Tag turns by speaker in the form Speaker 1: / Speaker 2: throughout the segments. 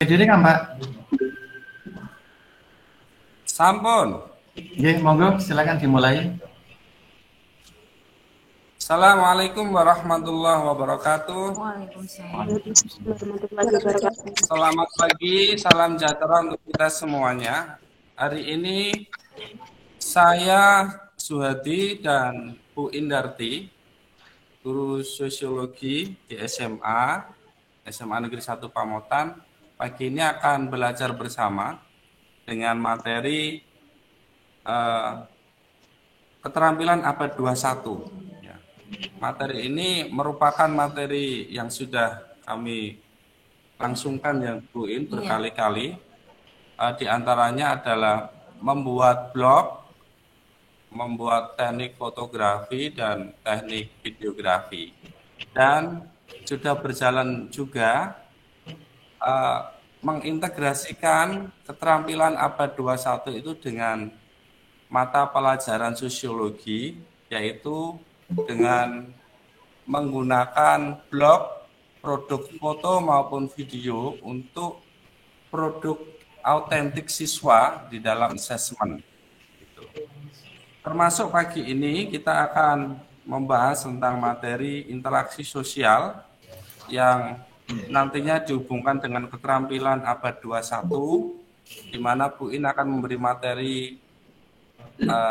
Speaker 1: Diri kan Pak?
Speaker 2: Sampun.
Speaker 1: Nggih, monggo silakan dimulai.
Speaker 2: Assalamualaikum warahmatullahi wabarakatuh. Selamat pagi, salam sejahtera untuk kita semuanya. Hari ini saya Suhadi dan Bu Indarti, guru sosiologi di SMA Negeri 1 Pamotan. Pagi ini akan belajar bersama dengan materi keterampilan abad 21. Materi ini merupakan materi yang sudah kami langsungkan yang Bu In berkali-kali. Di antaranya adalah membuat blog, membuat teknik fotografi dan teknik videografi. Dan sudah berjalan juga mengintegrasikan keterampilan abad 21 itu dengan mata pelajaran sosiologi, yaitu dengan menggunakan blog, produk foto maupun video untuk produk autentik siswa di dalam asesmen. Termasuk pagi ini kita akan membahas tentang materi interaksi sosial yang nantinya dihubungkan dengan keterampilan abad 21, di mana Bu In akan memberi materi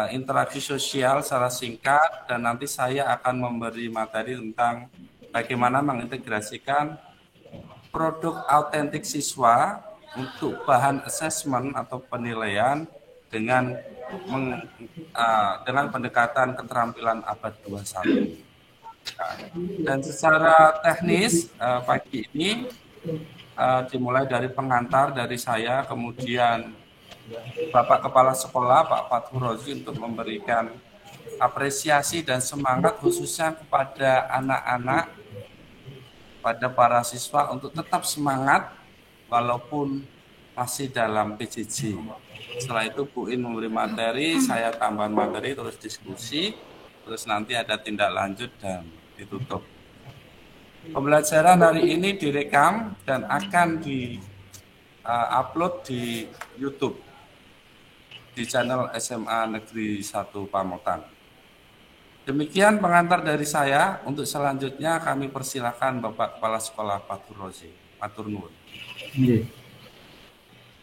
Speaker 2: interaksi sosial secara singkat, dan nanti saya akan memberi materi tentang bagaimana mengintegrasikan produk autentik siswa untuk bahan asesmen atau penilaian dengan pendekatan keterampilan abad 21. Dan secara teknis pagi ini dimulai dari pengantar dari saya, kemudian Bapak Kepala Sekolah Pak Fathur Rozi untuk memberikan apresiasi dan semangat khususnya kepada anak-anak, pada para siswa untuk tetap semangat walaupun masih dalam PJJ. Setelah itu Bu In memberi materi, saya tambah materi, terus diskusi, terus nanti ada tindak lanjut dan ditutup. Pembelajaran hari ini direkam dan akan di-upload di YouTube di channel SMA Negeri 1 Pamotan. Demikian pengantar dari saya. Untuk selanjutnya kami persilakan Bapak Kepala Sekolah Fathur Rozi. Matur nuwun.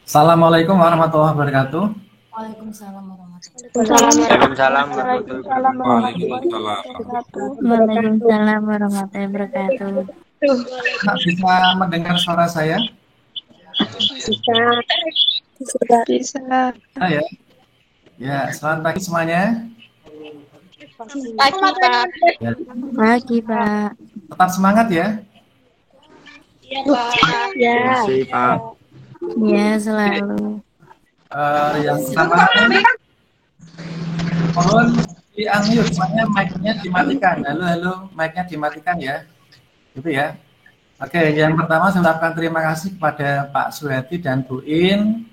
Speaker 1: Assalamualaikum warahmatullahi wabarakatuh.
Speaker 3: Waalaikumsalam warahmatullahi wabarakatuh.
Speaker 4: Waalaikumsalam warahmatullahi wabarakatuh.
Speaker 1: Bisa mendengar suara saya?
Speaker 3: Bisa.
Speaker 1: Ya. Ya, selamat pagi semuanya.
Speaker 3: Pagi, Pak.
Speaker 1: Ya.
Speaker 4: Pagi, Pak.
Speaker 1: Tetap semangat ya.
Speaker 3: Iya, Pak. Ya.
Speaker 4: Ya, selalu.
Speaker 1: Yang pertama, mohon di-unmute, semuanya mic-nya dimatikan. Halo, mic-nya dimatikan ya. Gitu ya. Oke, yang pertama saya ucapkan terima kasih kepada Pak Suhadi dan Bu In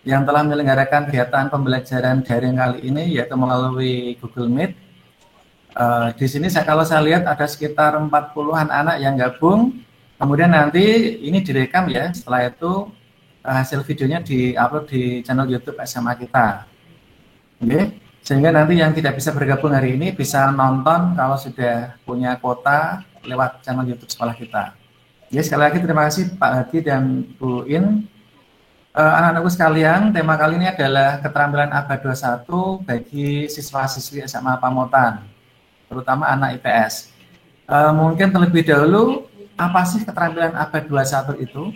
Speaker 1: yang telah menyelenggarakan kegiatan pembelajaran daring kali ini, yaitu melalui Google Meet. Di sini kalau saya lihat ada sekitar 40-an anak yang gabung. Kemudian nanti ini direkam ya. Setelah itu hasil videonya di-upload di channel YouTube SMA kita. Oke. Sehingga nanti yang tidak bisa bergabung hari ini bisa nonton kalau sudah punya kuota lewat channel YouTube sekolah kita. Ya, sekali lagi terima kasih Pak Hadi dan Bu In. Anak-anakku sekalian, tema kali ini adalah keterampilan abad 21 bagi siswa-siswi SMA Pamotan, terutama anak IPS. Mungkin terlebih dahulu, apa sih keterampilan abad 21 itu?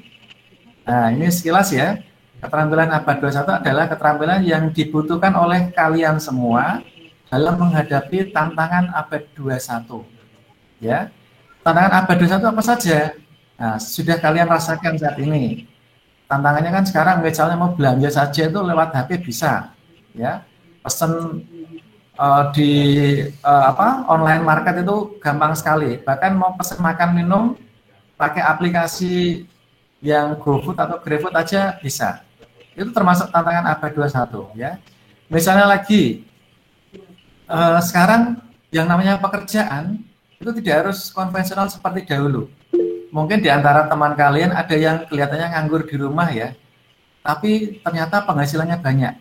Speaker 1: Nah, ini sekilas ya. Keterampilan abad 21 adalah keterampilan yang dibutuhkan oleh kalian semua dalam menghadapi tantangan abad 21. Ya. Tantangan abad 21 apa saja? Nah, sudah kalian rasakan saat ini. Tantangannya kan sekarang misalnya mau belanja saja itu lewat HP bisa, ya. Pesan di online market itu gampang sekali. Bahkan mau pesan makan minum pakai aplikasi yang GoFood atau GrabFood aja bisa. Itu termasuk tantangan abad 21 ya. Misalnya lagi sekarang yang namanya pekerjaan itu tidak harus konvensional seperti dahulu. mungkin di antara teman kalian ada yang kelihatannya nganggur di rumah ya, tapi ternyata penghasilannya banyak.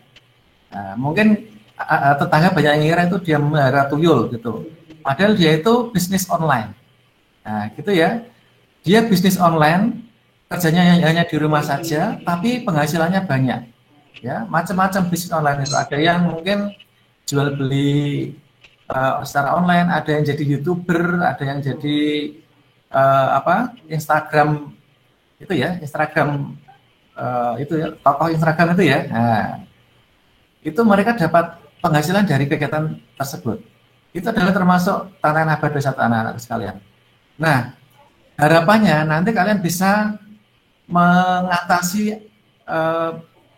Speaker 1: Nah, mungkin tetangga banyak yang ngira itu dia melihara tuyul gitu. Padahal dia itu bisnis online. Nah, gitu ya. Dia bisnis online, kerjanya hanya di rumah saja, tapi penghasilannya banyak. Ya, macam-macam bisnis online itu. Ada yang mungkin jual beli secara online, ada yang jadi YouTuber, ada yang jadi Instagram itu ya, Instagram itu ya, tokoh Instagram itu ya. Nah, itu mereka dapat penghasilan dari kegiatan tersebut. Itu adalah termasuk tantangan abad 21 anak-anak sekalian. Nah, harapannya nanti kalian bisa mengatasi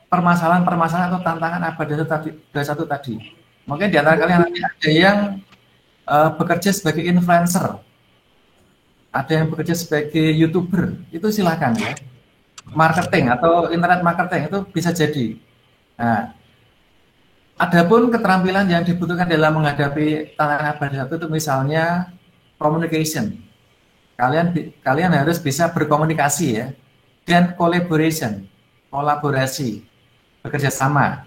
Speaker 1: permasalahan-permasalahan atau tantangan abad 21 tadi. Mungkin di antara kalian nanti ada yang bekerja sebagai influencer, ada yang bekerja sebagai YouTuber, itu silakan ya. Marketing atau internet marketing itu bisa jadi. Nah, adapun keterampilan yang dibutuhkan dalam menghadapi tantangan abad 21 itu misalnya communication. Kalian harus bisa berkomunikasi ya, dan kolaborasi, bekerja sama.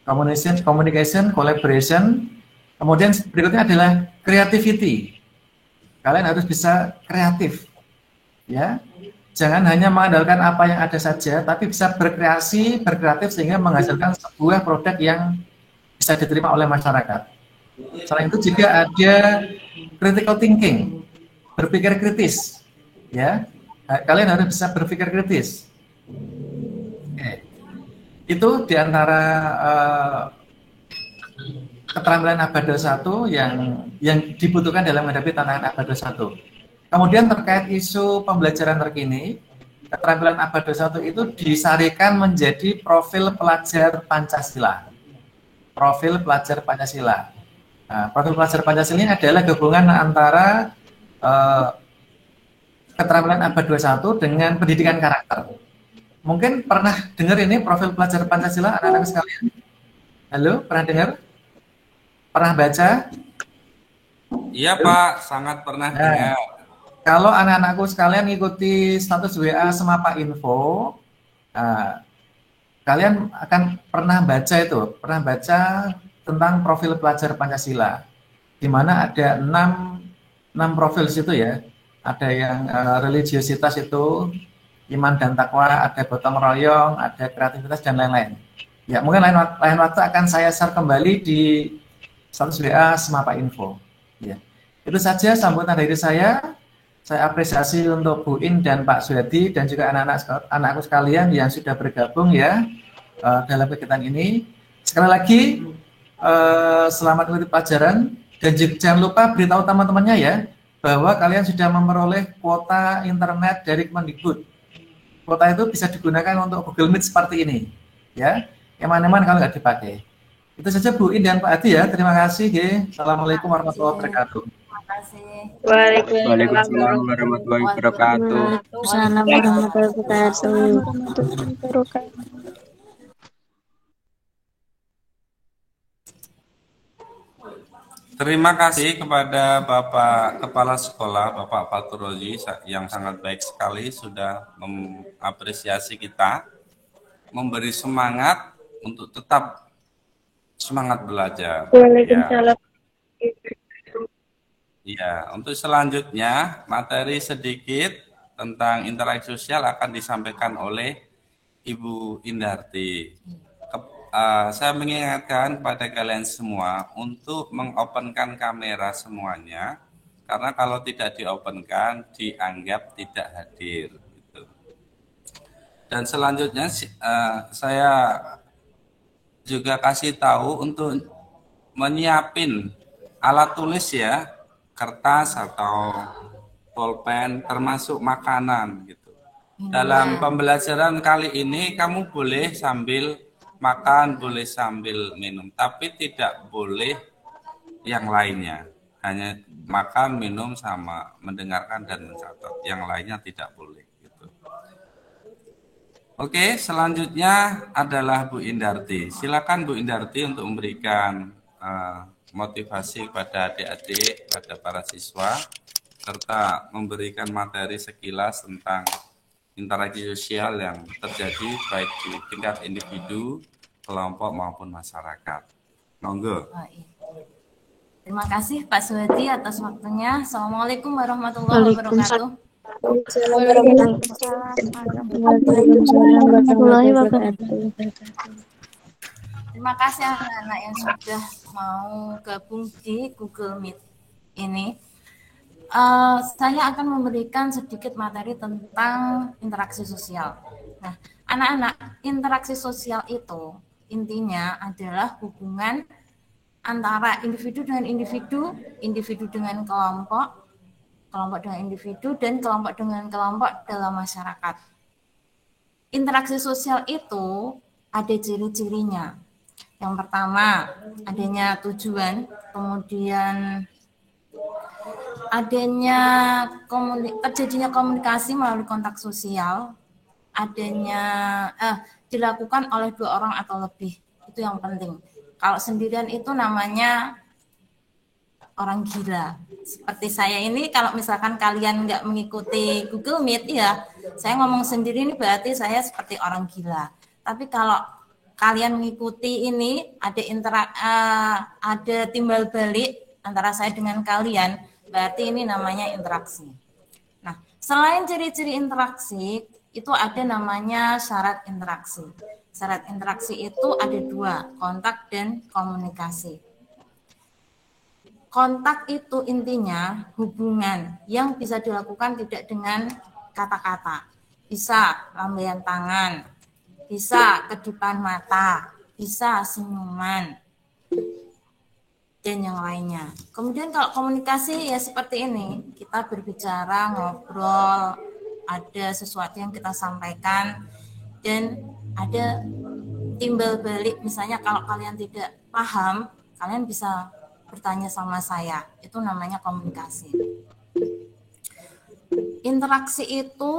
Speaker 1: Communication, collaboration. Kemudian berikutnya adalah creativity. Kalian harus bisa kreatif, ya. Jangan hanya mengandalkan apa yang ada saja, tapi bisa berkreatif sehingga menghasilkan sebuah produk yang bisa diterima oleh masyarakat. Selain itu juga ada critical thinking, berpikir kritis, ya. Kalian harus bisa berpikir kritis. Oke. Itu diantara keterampilan abad 21 yang dibutuhkan dalam menghadapi tantangan abad 21. Kemudian terkait isu pembelajaran terkini, keterampilan abad 21 itu disarikan menjadi profil pelajar Pancasila. Profil pelajar Pancasila. Nah, profil pelajar Pancasila ini adalah gabungan antara keterampilan abad 21 dengan pendidikan karakter. Mungkin pernah dengar ini profil pelajar Pancasila, anak-anak sekalian? Halo, pernah dengar? Pernah baca?
Speaker 2: Iya Pak, sangat pernah dengar.
Speaker 1: Kalau anak-anakku sekalian ikuti status WA Semapa Info, kalian akan pernah baca tentang profil pelajar Pancasila, di mana ada 6 profil situ ya. Ada yang religiositas itu, iman dan takwa, ada gotong royong, ada kreativitas dan lain-lain. Ya, mungkin lain waktu akan saya share kembali di status WA Semapa Info. Ya. Itu saja sambutan dari saya. Saya apresiasi untuk Bu In dan Pak Suyadi dan juga anak-anakku sekalian yang sudah bergabung ya dalam kegiatan ini. Sekali lagi selamat mengikuti pelajaran dan jangan lupa beritahu teman-temannya ya bahwa kalian sudah memperoleh kuota internet dari Kemendikbud. Kuota itu bisa digunakan untuk Google Meet seperti ini ya. Eman-eman kalau nggak dipakai. Itu saja Bu In dan Pak Adi ya. Terima kasih. Assalamualaikum warahmatullahi wabarakatuh.
Speaker 5: Waalaikumsalam warahmatullahi wabarakatuh.
Speaker 4: Waalaikumsalam warahmatullahi wabarakatuh.
Speaker 2: Terima kasih kepada Bapak Kepala Sekolah, Bapak Fatur Rozi, yang sangat baik sekali sudah mengapresiasi kita, memberi semangat untuk tetap semangat belajar.
Speaker 3: Waalaikumsalam.
Speaker 2: Ya, untuk selanjutnya materi sedikit tentang interaksi sosial akan disampaikan oleh Ibu Indarti. Saya mengingatkan pada kalian semua untuk mengopenkan kamera semuanya, karena kalau tidak diopenkan dianggap tidak hadir. Gitu. Dan selanjutnya saya juga kasih tahu untuk menyiapin alat tulis ya, kertas atau pulpen termasuk makanan gitu. Dalam pembelajaran kali ini kamu boleh sambil makan, boleh sambil minum, tapi tidak boleh yang lainnya. Hanya makan, minum sama mendengarkan dan mencatat. Yang lainnya tidak boleh gitu. Oke, selanjutnya adalah Bu Indarti. Silakan Bu Indarti untuk memberikan motivasi kepada adik-adik, pada para siswa serta memberikan materi sekilas tentang interaksi sosial yang terjadi baik di tingkat individu, kelompok maupun masyarakat. Monggo.
Speaker 3: Terima kasih Pak Suhadi atas waktunya. Assalamualaikum warahmatullahi wabarakatuh.
Speaker 4: Waalaikumsalam warahmatullahi wabarakatuh.
Speaker 3: Terima kasih anak-anak yang sudah mau gabung di Google Meet ini. Saya akan memberikan sedikit materi tentang interaksi sosial. Nah, anak-anak, interaksi sosial itu intinya adalah hubungan antara individu dengan individu, individu dengan kelompok, kelompok dengan individu, dan kelompok dengan kelompok dalam masyarakat. Interaksi sosial itu ada ciri-cirinya. Yang pertama, adanya tujuan, kemudian adanya terjadinya komunikasi melalui kontak sosial, adanya dilakukan oleh 2 orang atau lebih. Itu yang penting. Kalau sendirian itu namanya orang gila. Seperti saya ini, kalau misalkan kalian nggak mengikuti Google Meet, ya saya ngomong sendiri ini berarti saya seperti orang gila. Tapi kalau kalian mengikuti ini, ada timbal balik antara saya dengan kalian, berarti ini namanya interaksi. Nah, selain ciri-ciri interaksi, itu ada namanya syarat interaksi. Syarat interaksi itu ada 2, kontak dan komunikasi. Kontak itu intinya hubungan yang bisa dilakukan tidak dengan kata-kata. Bisa lambaian tangan, bisa kedipan mata, bisa senyuman, dan yang lainnya. Kemudian kalau komunikasi ya seperti ini, kita berbicara, ngobrol, ada sesuatu yang kita sampaikan, dan ada timbal balik. Misalnya kalau kalian tidak paham, kalian bisa bertanya sama saya. Itu namanya komunikasi. Interaksi itu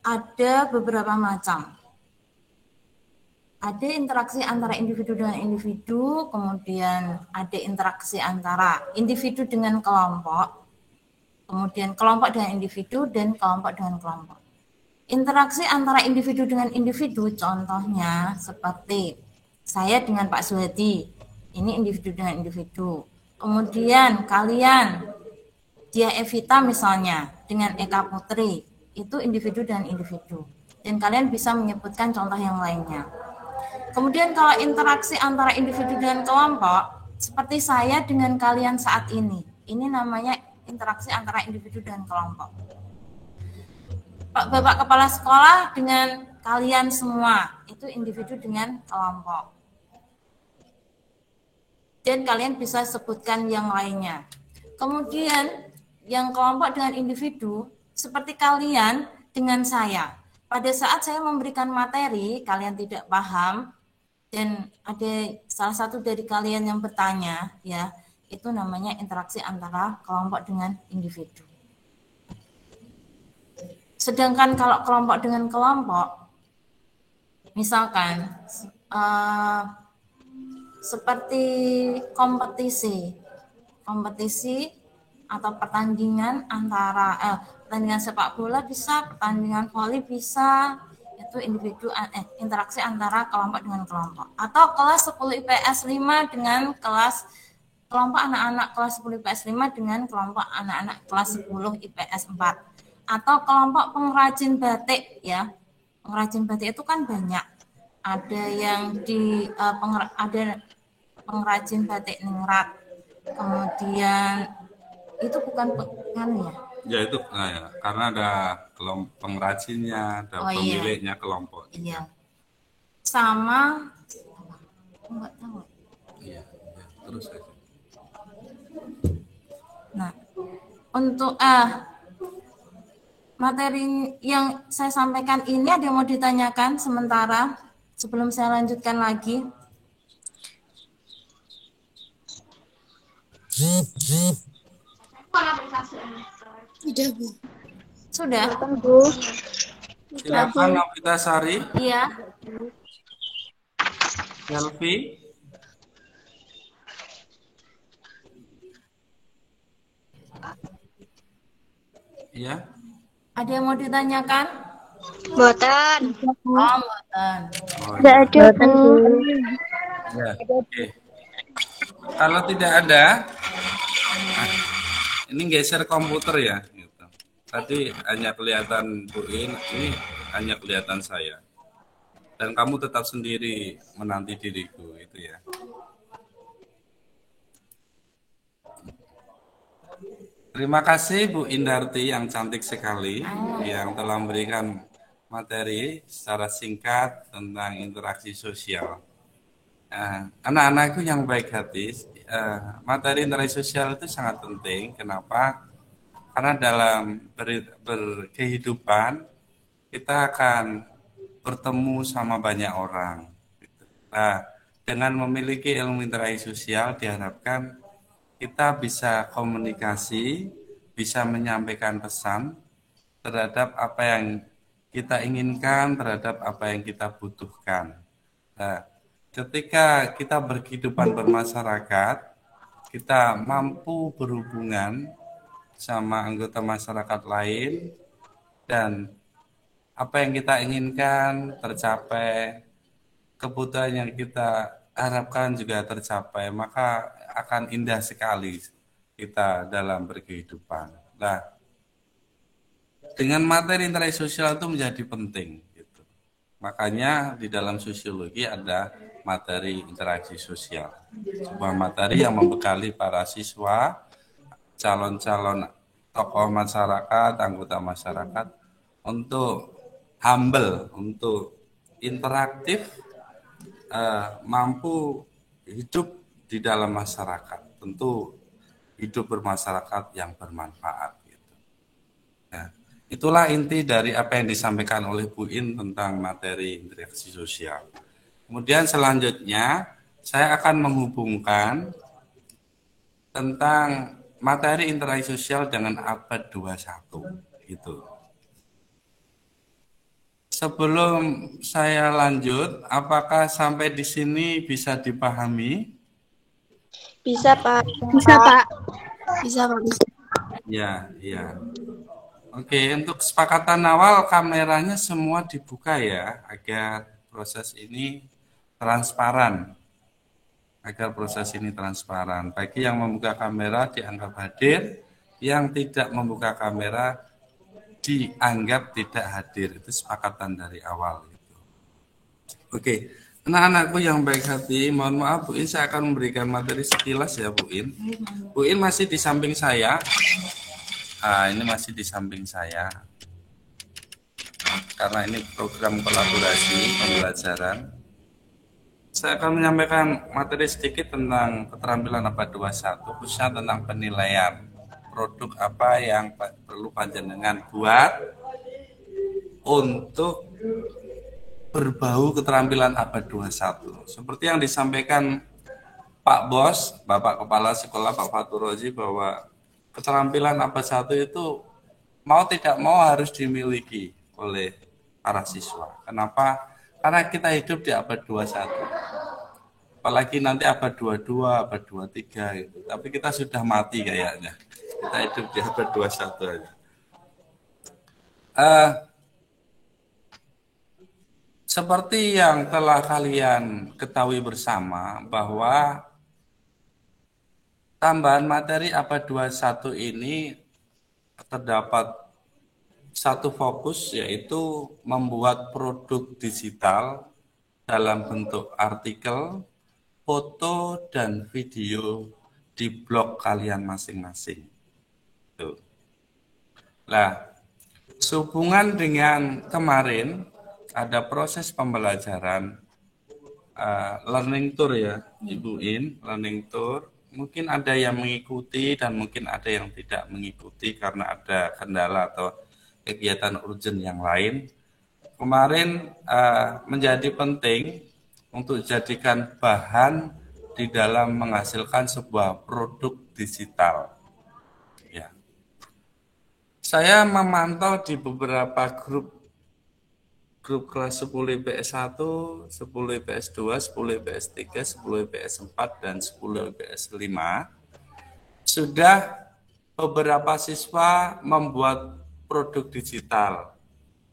Speaker 3: ada beberapa macam. Ada interaksi antara individu dengan individu, kemudian ada interaksi antara individu dengan kelompok, kemudian kelompok dengan individu, dan kelompok dengan kelompok. Interaksi antara individu dengan individu, contohnya seperti saya dengan Pak Suhadi, ini individu dengan individu. Kemudian kalian, Dia Evita misalnya, dengan Eka Putri, itu individu dengan individu. Dan kalian bisa menyebutkan contoh yang lainnya. Kemudian kalau interaksi antara individu dengan kelompok, seperti saya dengan kalian saat ini namanya interaksi antara individu dan kelompok. Pak Bapak Kepala Sekolah dengan kalian semua, itu individu dengan kelompok. Dan kalian bisa sebutkan yang lainnya. Kemudian yang kelompok dengan individu, seperti kalian dengan saya. Pada saat saya memberikan materi, kalian tidak paham, dan ada salah satu dari kalian yang bertanya, ya, itu namanya interaksi antara kelompok dengan individu. Sedangkan kalau kelompok dengan kelompok, misalkan seperti kompetisi atau pertandingan antara pertandingan sepak bola bisa, pertandingan voli bisa, itu individu interaksi antara kelompok dengan kelompok. Atau kelas 10 IPS 5 dengan kelompok anak-anak kelas 10 IPS 5 dengan kelompok anak-anak kelas 10 IPS 4. Atau kelompok pengrajin batik, ya. Pengrajin batik itu kan banyak. Ada yang ada pengrajin batik ningrat. Kemudian itu bukan ya.
Speaker 2: Ya itu ya, karena ada kelompok pengrajinnya, ada pemiliknya kelompok.
Speaker 3: Iya. Sama enggak tahu.
Speaker 2: Iya, terus aja.
Speaker 3: Nah, untuk materi yang saya sampaikan ini ada yang mau ditanyakan sementara sebelum saya lanjutkan lagi?
Speaker 4: Sudah, Bu.
Speaker 3: Sudah?
Speaker 4: Bu.
Speaker 2: Silakan Novita Sari.
Speaker 3: Iya.
Speaker 2: Selfie. Ya.
Speaker 3: Ada yang mau ditanyakan?
Speaker 4: Boten.
Speaker 3: Oh, mboten.
Speaker 2: Oh,
Speaker 4: Tidak
Speaker 2: ya.
Speaker 4: ada, Bu.
Speaker 2: Ya. Oke. Kalau tidak ada, ini geser komputer ya. Gitu. Tadi hanya kelihatan Bu In, ini hanya kelihatan saya. Dan kamu tetap sendiri menanti diriku, itu ya. Terima kasih Bu Indarti yang cantik sekali, yang telah memberikan materi secara singkat tentang interaksi sosial. Anak-anakku yang baik hati, materi interaksi sosial itu sangat penting. Kenapa? Karena dalam berkehidupan kita akan bertemu sama banyak orang. Nah, dengan memiliki ilmu interaksi sosial diharapkan kita bisa komunikasi, bisa menyampaikan pesan terhadap apa yang kita inginkan, terhadap apa yang kita butuhkan. Nah, ketika kita berkehidupan bermasyarakat, kita mampu berhubungan sama anggota masyarakat lain dan apa yang kita inginkan tercapai, kebutuhan yang kita harapkan juga tercapai, maka akan indah sekali kita dalam berkehidupan. Nah, dengan materi interaksi sosial itu menjadi penting. Gitu. Makanya di dalam sosiologi ada materi interaksi sosial. Sebuah materi yang membekali para siswa, calon-calon tokoh masyarakat, anggota masyarakat untuk humble, untuk interaktif, mampu hidup di dalam masyarakat. Tentu hidup bermasyarakat yang bermanfaat. Gitu. Nah, itulah inti dari apa yang disampaikan oleh Bu In tentang materi interaksi sosial. Kemudian selanjutnya saya akan menghubungkan tentang materi interaksi sosial dengan abad 21 gitu. Sebelum saya lanjut, apakah sampai di sini bisa dipahami?
Speaker 4: Bisa, Pak.
Speaker 6: Bisa, Pak. Bisa, Pak. Bisa.
Speaker 2: Ya, ya. Oke, untuk kesepakatan awal kameranya semua dibuka ya, agar proses ini transparan. Agar proses ini transparan. Bagi yang membuka kamera dianggap hadir, yang tidak membuka kamera dianggap tidak hadir. Itu kesepakatan dari awal. Gitu. Oke, anak-anakku yang baik hati, mohon maaf Bu In, saya akan memberikan materi sekilas ya Bu In. Bu In masih di samping saya. Ini masih di samping saya. Karena ini program kolaborasi pembelajaran. Saya akan menyampaikan materi sedikit tentang keterampilan abad 21, khususnya tentang penilaian produk apa yang perlu panjenengan buat untuk berbau keterampilan abad 21. Seperti yang disampaikan Pak Bos, Bapak Kepala Sekolah Pak Faturoji, bahwa keterampilan abad 1 itu mau tidak mau harus dimiliki oleh para siswa. Kenapa? Karena kita hidup di abad 21. Apalagi nanti abad 22, abad 23 gitu. Tapi kita sudah mati kayaknya. Kita hidup di abad 21 aja. Seperti yang telah kalian ketahui bersama bahwa tambahan materi abad 21 ini terdapat satu fokus, yaitu membuat produk digital dalam bentuk artikel, foto, dan video di blog kalian masing-masing. Nah, sehubungan dengan kemarin ada proses pembelajaran learning tour ya, Ibu In, learning tour. Mungkin ada yang mengikuti dan mungkin ada yang tidak mengikuti karena ada kendala atau kegiatan urgent yang lain. Kemarin menjadi penting untuk jadikan bahan di dalam menghasilkan sebuah produk digital. Ya. Saya memantau di beberapa grup kelas 10 IPS 1, 10 IPS 2, 10 IPS 3, 10 IPS 4, dan 10 IPS 5. Sudah beberapa siswa membuat produk digital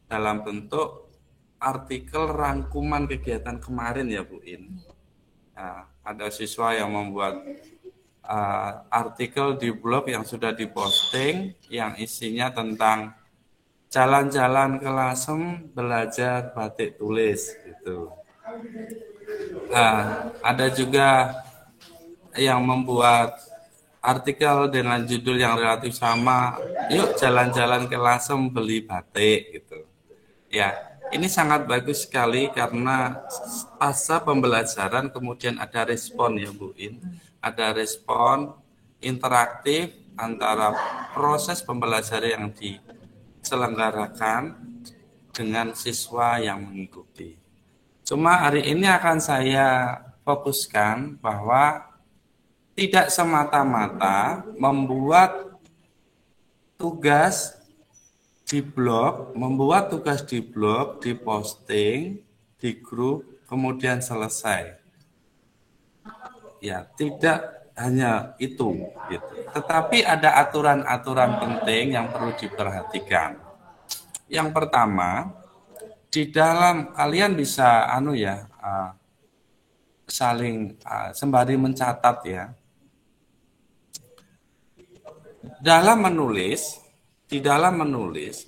Speaker 2: dalam bentuk artikel rangkuman kegiatan kemarin ya Bu In. Nah, ada siswa yang membuat artikel di blog yang sudah diposting yang isinya tentang jalan-jalan ke Lasem belajar batik tulis gitu. Nah, ada juga yang membuat artikel dengan judul yang relatif sama, yuk jalan-jalan ke Lasem beli batik gitu. Ya, ini sangat bagus sekali karena pasca pembelajaran kemudian ada respon ya Bu In. Ada respon interaktif antara proses pembelajaran yang diselenggarakan dengan siswa yang mengikuti. Cuma hari ini akan saya fokuskan bahwa tidak semata-mata membuat tugas di blog, diposting, di grup, kemudian selesai. Ya, tidak hanya itu, gitu. Tetapi ada aturan-aturan penting yang perlu diperhatikan. Yang pertama, di dalam kalian bisa saling sembari mencatat ya. Di dalam menulis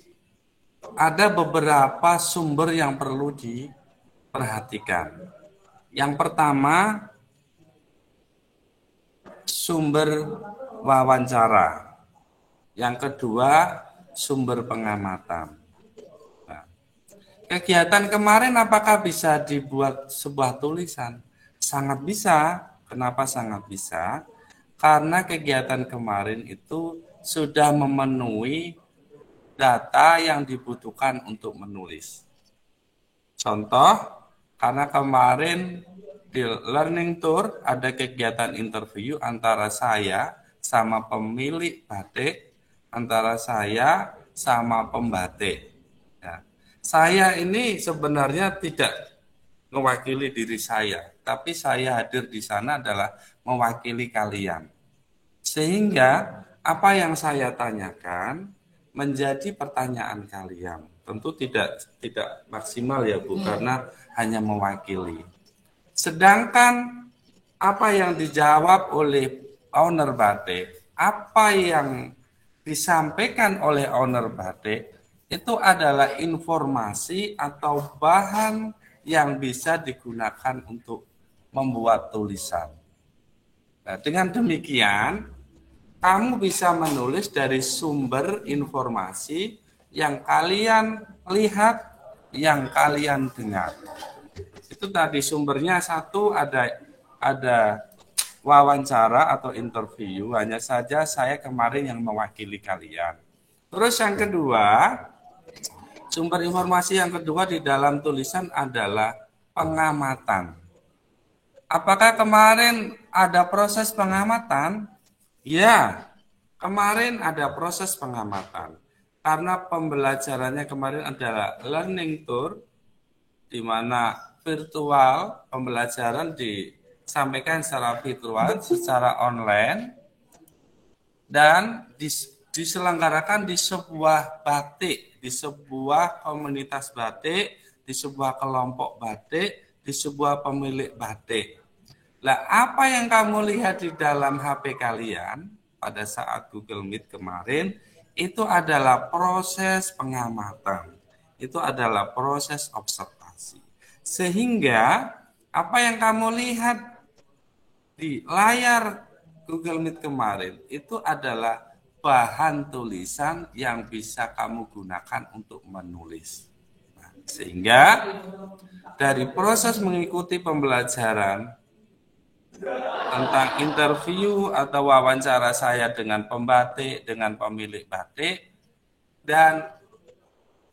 Speaker 2: ada beberapa sumber yang perlu diperhatikan. Yang pertama, sumber wawancara. Yang kedua, sumber pengamatan. Nah, kegiatan kemarin apakah bisa dibuat sebuah tulisan? Sangat bisa. Kenapa sangat bisa? Karena kegiatan kemarin itu sudah memenuhi data yang dibutuhkan untuk menulis. Contoh, karena kemarin di Learning Tour ada kegiatan interview antara saya sama pemilik batik, antara saya sama pembatik. Ya. Saya ini sebenarnya tidak mewakili diri saya, tapi saya hadir di sana adalah mewakili kalian. Sehingga apa yang saya tanyakan menjadi pertanyaan kalian. Tentu tidak maksimal ya Bu, karena hanya mewakili. Sedangkan apa yang dijawab oleh owner batik, apa yang disampaikan oleh owner batik, itu adalah informasi atau bahan yang bisa digunakan untuk membuat tulisan. Nah, dengan demikian, kamu bisa menulis dari sumber informasi yang kalian lihat, yang kalian dengar. Itu tadi sumbernya satu ada wawancara atau interview, hanya saja saya kemarin yang mewakili kalian. Terus yang kedua, sumber informasi yang kedua di dalam tulisan adalah pengamatan. Apakah kemarin ada proses pengamatan? Ya, kemarin ada proses pengamatan. Karena pembelajarannya kemarin adalah learning tour, di mana virtual pembelajaran disampaikan secara virtual, secara online, dan diselenggarakan di sebuah batik, di sebuah komunitas batik, di sebuah kelompok batik, di sebuah pemilik batik. Nah, apa yang kamu lihat di dalam HP kalian pada saat Google Meet kemarin, itu adalah proses pengamatan. Itu adalah proses observasi. Sehingga apa yang kamu lihat di layar Google Meet kemarin, itu adalah bahan tulisan yang bisa kamu gunakan untuk menulis. Nah, sehingga dari proses mengikuti pembelajaran tentang interview atau wawancara saya dengan pembatik, dengan pemilik batik, dan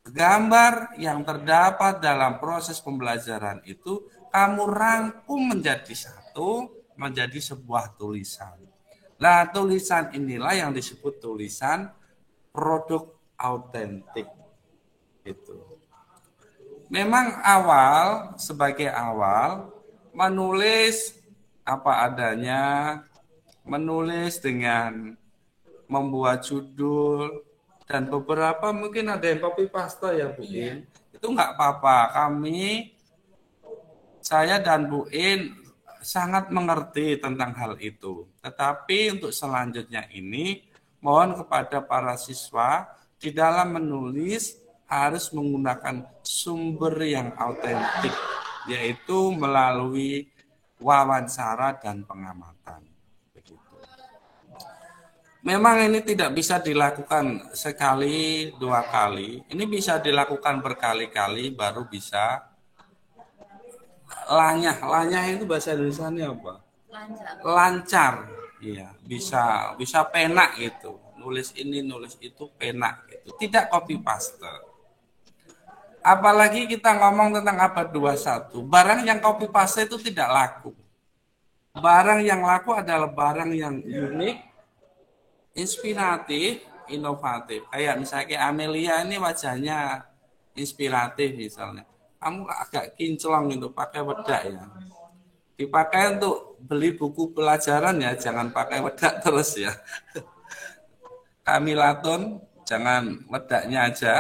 Speaker 2: gambar yang terdapat dalam proses pembelajaran itu kamu rangkum menjadi satu, menjadi sebuah tulisan. Nah, tulisan inilah yang disebut tulisan produk autentik. Itu. Memang sebagai awal, menulis apa adanya, menulis dengan membuat judul, dan beberapa mungkin ada yang copy paste ya Bu In. Itu nggak apa-apa. Saya dan Bu In sangat mengerti tentang hal itu. Tetapi untuk selanjutnya ini, mohon kepada para siswa di dalam menulis harus menggunakan sumber yang autentik, yaitu melalui wawancara dan pengamatan. Begitu. Memang ini tidak bisa dilakukan sekali, dua kali. Ini bisa dilakukan berkali-kali baru bisa lanyah. Lanyah itu bahasa Indonesianya apa? Lancar. Iya, bisa penak gitu. Nulis ini, nulis itu penak gitu. Tidak copy paste. Apalagi kita ngomong tentang abad 21, barang yang copy paste itu tidak laku. Barang yang laku adalah barang yang unik, inspiratif, inovatif. Kayak misalnya kayak Amelia ini wajahnya inspiratif misalnya. Kamu agak kinclong itu pakai wedak ya. Dipakai untuk beli buku pelajaran ya, jangan pakai wedak terus ya. Kamilaton, jangan wedaknya aja.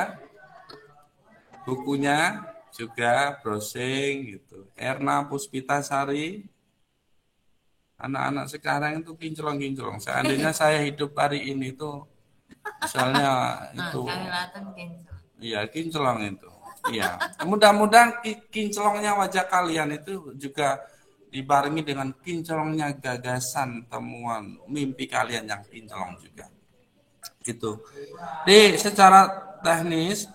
Speaker 2: Bukunya juga browsing gitu. Erna Puspitasari, anak-anak sekarang itu kinclong-kinclong. Seandainya saya hidup hari ini tuh, misalnya itu, iya kinclong itu. Iya, mudah-mudahan kinclongnya wajah kalian itu juga dibarengi dengan kinclongnya gagasan, temuan, mimpi kalian yang kinclong juga. Gitu. Jadi secara teknis,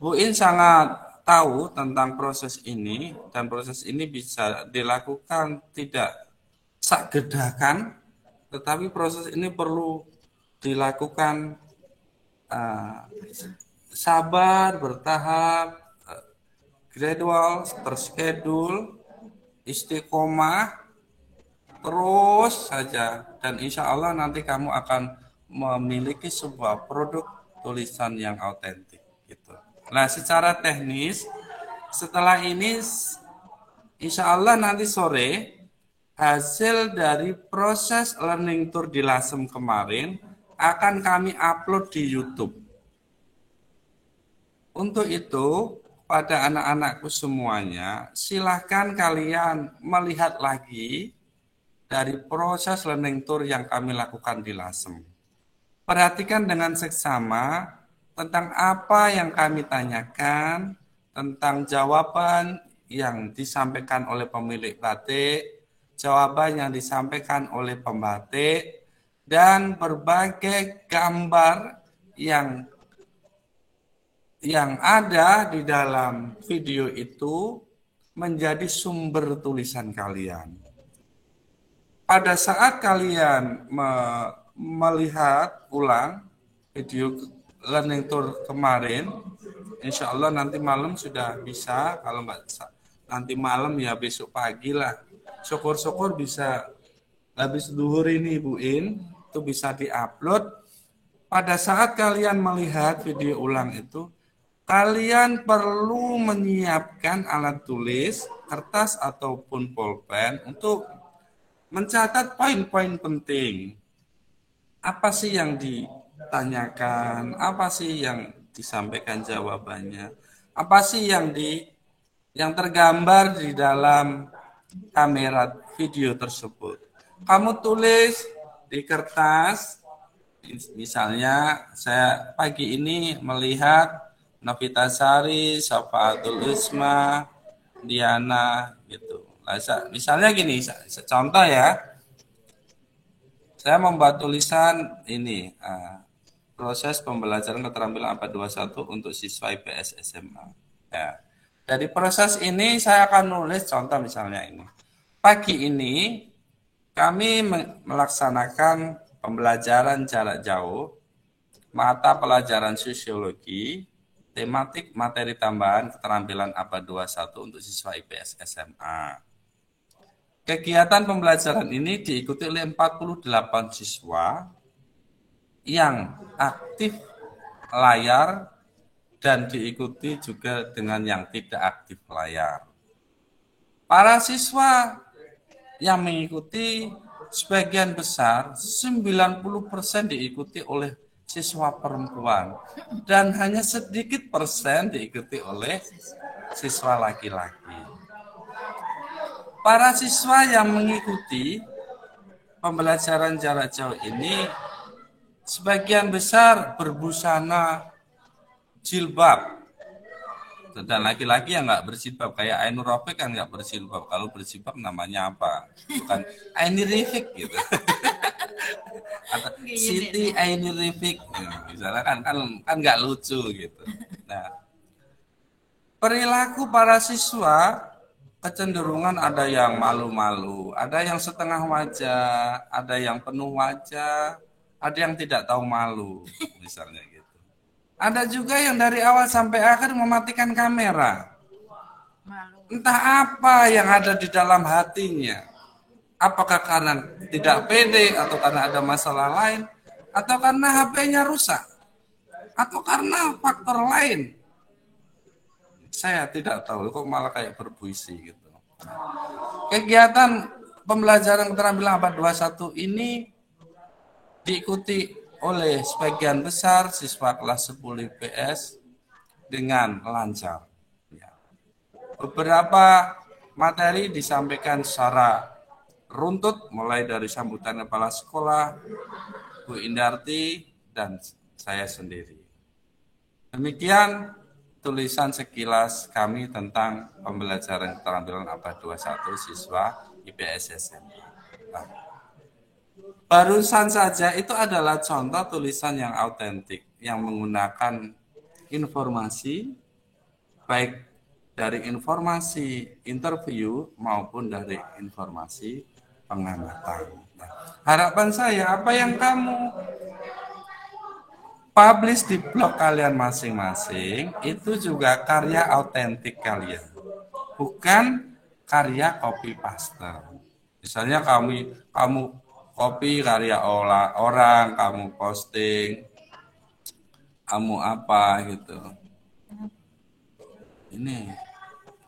Speaker 2: Bu In sangat tahu tentang proses ini dan proses ini bisa dilakukan tidak sagedakan, tetapi proses ini perlu dilakukan sabar, bertahap, gradual, terschedule, istiqomah, terus saja. Dan insya Allah nanti kamu akan memiliki sebuah produk tulisan yang autentik. Gitu. Nah, secara teknis, setelah ini, insya Allah nanti sore, hasil dari proses learning tour di Lasem kemarin akan kami upload di YouTube. Untuk itu, pada anak-anakku semuanya, silahkan kalian melihat lagi dari proses learning tour yang kami lakukan di Lasem. Perhatikan dengan seksama tentang apa yang kami tanyakan, tentang jawaban yang disampaikan oleh pemilik batik, jawaban yang disampaikan oleh pembatik, dan berbagai gambar yang ada di dalam video itu menjadi sumber tulisan kalian. Pada saat kalian melihat ulang video learning tour kemarin, insya Allah nanti malam sudah bisa, kalau nggak nanti malam ya besok pagi lah. Syukur-syukur bisa habis duhur ini Bu In, itu bisa diupload. Pada saat kalian melihat video ulang itu, kalian perlu menyiapkan alat tulis, kertas ataupun pulpen untuk mencatat poin-poin penting. Apa sih yang ditanyakan? Apa sih yang disampaikan jawabannya? Apa sih yang tergambar di dalam kamera video tersebut? Kamu tulis di kertas, misalnya saya pagi ini melihat Novitasari, Syafaatul Isma, Diana, gitu. Misalnya gini, contoh ya, saya membuat tulisan ini, proses pembelajaran keterampilan abad 21 untuk siswa IPS SMA. Ya. Dari proses ini saya akan nulis contoh misalnya ini. Pagi ini kami melaksanakan pembelajaran jarak jauh, mata pelajaran sosiologi, tematik materi tambahan keterampilan abad 21 untuk siswa IPS SMA. Kegiatan pembelajaran ini diikuti oleh 48 siswa yang aktif layar dan diikuti juga dengan yang tidak aktif layar. Para siswa yang mengikuti sebagian besar 90% diikuti oleh siswa perempuan dan hanya sedikit persen diikuti oleh siswa laki-laki. Para siswa yang mengikuti pembelajaran jarak jauh ini sebagian besar berbusana jilbab. Dan laki-laki yang nggak berjilbab kayak Ainur Rafiq kan nggak berjilbab. Kalau berjilbab namanya apa? Bukan Ainur Rafiq gitu. Atau Siti Ainur Rafiq. Misalnya kan nggak lucu gitu. Nah, perilaku para siswa kecenderungan ada yang malu-malu, ada yang setengah wajah, ada yang penuh wajah, ada yang tidak tahu malu, misalnya gitu. Ada juga yang dari awal sampai akhir mematikan kamera. Entah apa yang ada di dalam hatinya. Apakah karena tidak pede, atau karena ada masalah lain, atau karena HP-nya rusak, atau karena faktor lain. Saya tidak tahu, kok malah kayak berpuisi gitu. Kegiatan pembelajaran keterampilan abad 21 ini diikuti oleh sebagian besar siswa kelas 10 IPS dengan lancar. Beberapa materi disampaikan secara runtut, mulai dari sambutan kepala sekolah, Bu Indarti, dan saya sendiri. Demikian tulisan sekilas kami tentang pembelajaran keterampilan abad 21 siswa IPS SMA. Barusan saja itu adalah contoh tulisan yang autentik, yang menggunakan informasi, baik dari informasi interview maupun dari informasi pengamatan. Nah, harapan saya, apa yang kamu publish di blog kalian masing-masing, itu juga karya autentik kalian, bukan karya copy paste. Misalnya kamu copy karya orang, kamu posting, kamu apa gitu. Ini,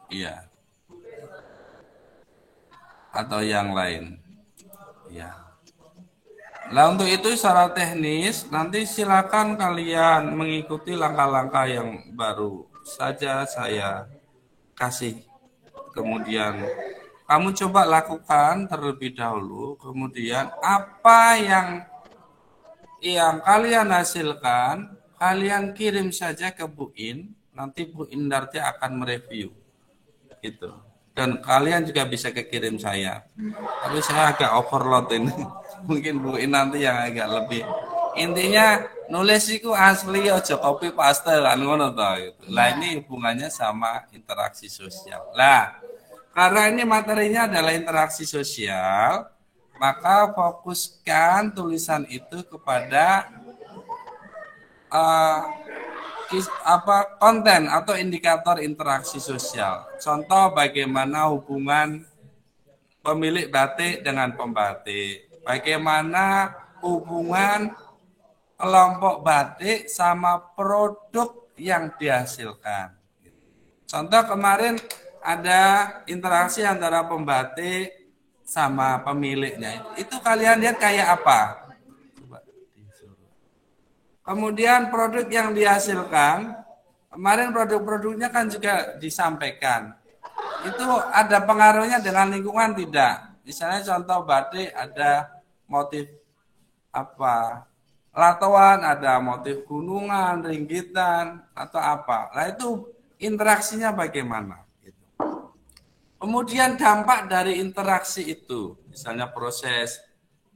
Speaker 2: iya. Atau yang lain, iya. Nah, untuk itu secara teknis, nanti silakan kalian mengikuti langkah-langkah yang baru saja saya kasih. Kemudian kamu coba lakukan terlebih dahulu, kemudian apa yang kalian hasilkan, kalian kirim saja ke Bu In, nanti Bu Indarti akan mereview. Gitu. Dan kalian juga bisa kekirim saya. Tapi saya agak overload ini. Mungkin Bu In nanti yang agak lebih. Intinya nulis itu asli aja copy paste kan ngono to gitu. Lah ini hubungannya sama interaksi sosial. Lah, karena ini materinya adalah interaksi sosial, maka fokuskan tulisan itu kepada konten atau indikator interaksi sosial. Contoh bagaimana hubungan pemilik batik dengan pembatik, bagaimana hubungan kelompok batik sama produk yang dihasilkan. Contoh kemarin ada interaksi antara pembatik sama pemiliknya. Itu kalian lihat kayak apa? Kemudian produk yang dihasilkan, kemarin produk-produknya kan juga disampaikan. Itu ada pengaruhnya dengan lingkungan tidak? Misalnya contoh batik ada motif latoan, ada motif gunungan, ringgitan, atau apa. Nah itu interaksinya bagaimana? Kemudian dampak dari interaksi itu, misalnya proses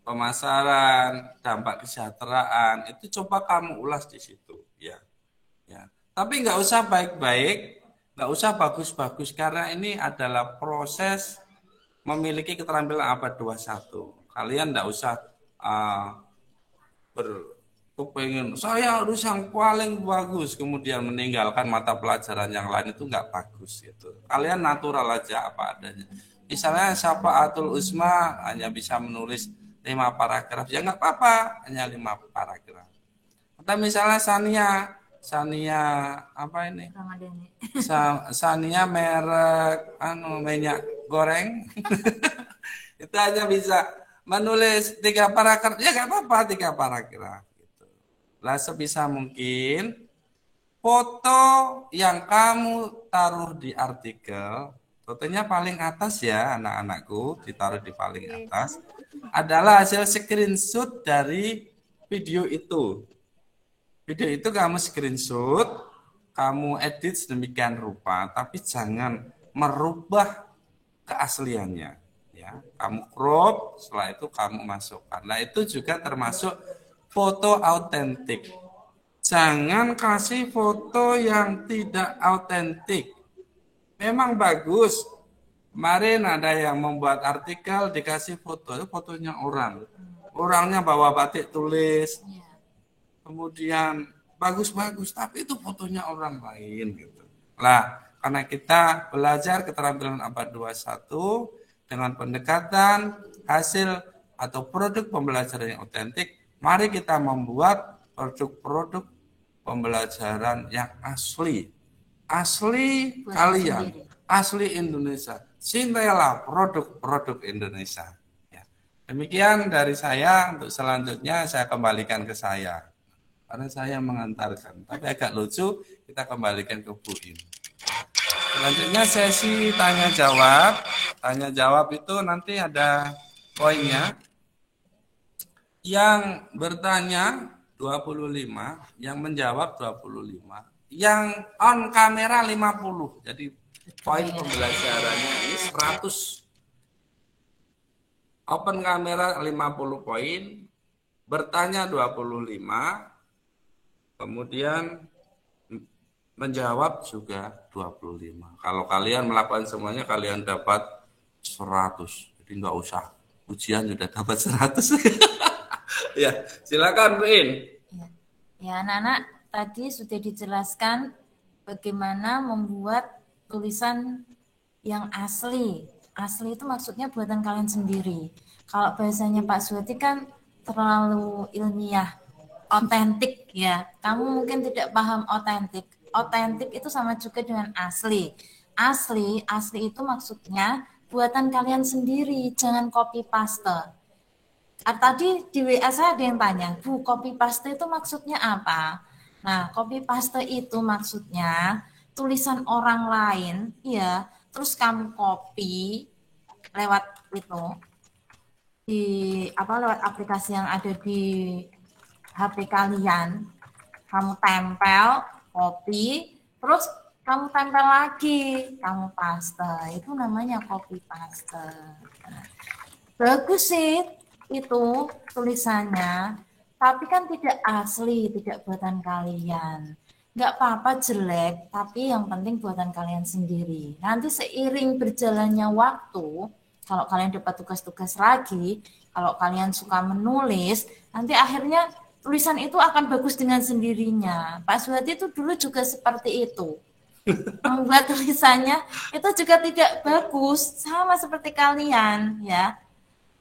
Speaker 2: pemasaran, dampak kesejahteraan, itu coba kamu ulas di situ, ya. Tapi nggak usah baik-baik, nggak usah bagus-bagus, karena ini adalah proses memiliki keterampilan abad 21. Kalian nggak usah berkepengen saya harus yang paling bagus, kemudian meninggalkan mata pelajaran yang lain, itu nggak bagus gitu. Kalian natural aja apa adanya. Misalnya Syafaatul Uzma hanya bisa menulis 5 paragraf, ya nggak apa-apa, hanya 5 paragraf. Atau misalnya Sania apa ini? Sania merek minyak goreng. Itu hanya bisa menulis 3 paragraf, ya nggak apa-apa 3 paragraf. Gitu. Lah sebisa mungkin foto yang kamu taruh di artikel, fotonya paling atas ya anak-anakku, ditaruh di paling atas, adalah hasil screenshot dari video itu. Video itu kamu screenshot, kamu edit sedemikian rupa, tapi jangan merubah keasliannya. Ya, kamu crop, setelah itu kamu masukkan. Nah itu juga termasuk foto autentik. Jangan kasih foto yang tidak autentik. Memang bagus. Kemarin ada yang membuat artikel dikasih foto, itu fotonya orang. Orangnya bawa batik tulis. Kemudian bagus-bagus, tapi itu fotonya orang lain gitu. Lah, karena kita belajar keterampilan abad 21 dengan pendekatan hasil atau produk pembelajaran yang otentik, mari kita membuat produk-produk pembelajaran yang asli. Asli kalian, asli Indonesia. Cintailah produk-produk Indonesia. Ya. Demikian dari saya, untuk selanjutnya saya kembalikan ke saya. Karena saya mengantarkan. Tapi agak lucu, kita kembalikan ke Bu In. Selanjutnya sesi tanya jawab. Tanya jawab itu nanti ada poinnya. Yang bertanya 25, yang menjawab 25, yang on kamera 50. Jadi poin pembelajarannya ini 100. Open kamera 50 poin, bertanya 25, kemudian menjawab juga 25. Kalau kalian melakukan semuanya, kalian dapat 100. Jadi nggak usah ujian sudah dapat 100. Ya, silakan Bu In.
Speaker 3: Ya, anak-anak tadi sudah dijelaskan bagaimana membuat tulisan yang asli. Asli itu maksudnya buatan kalian sendiri. Kalau bahasanya Pak Suwati kan terlalu ilmiah. Otentik ya, kamu mungkin tidak paham otentik. Otentik itu sama juga dengan asli. Asli itu maksudnya buatan kalian sendiri, jangan copy paste. Tadi di WA saya ada yang tanya, Bu, copy paste itu maksudnya apa? Nah, copy paste itu maksudnya tulisan orang lain, ya, terus kamu copy lewat itu lewat aplikasi yang ada di HP kalian, kamu tempel, copy, terus kamu tempel lagi, kamu paste. Itu namanya copy paste. Nah, bagus sih itu tulisannya, tapi kan tidak asli, tidak buatan kalian. Nggak apa-apa jelek, tapi yang penting buatan kalian sendiri. Nanti seiring berjalannya waktu, kalau kalian dapat tugas-tugas lagi, kalau kalian suka menulis, nanti akhirnya tulisan itu akan bagus dengan sendirinya. Pak Suwati itu dulu juga seperti itu. Membuat tulisannya itu juga tidak bagus, sama seperti kalian, ya.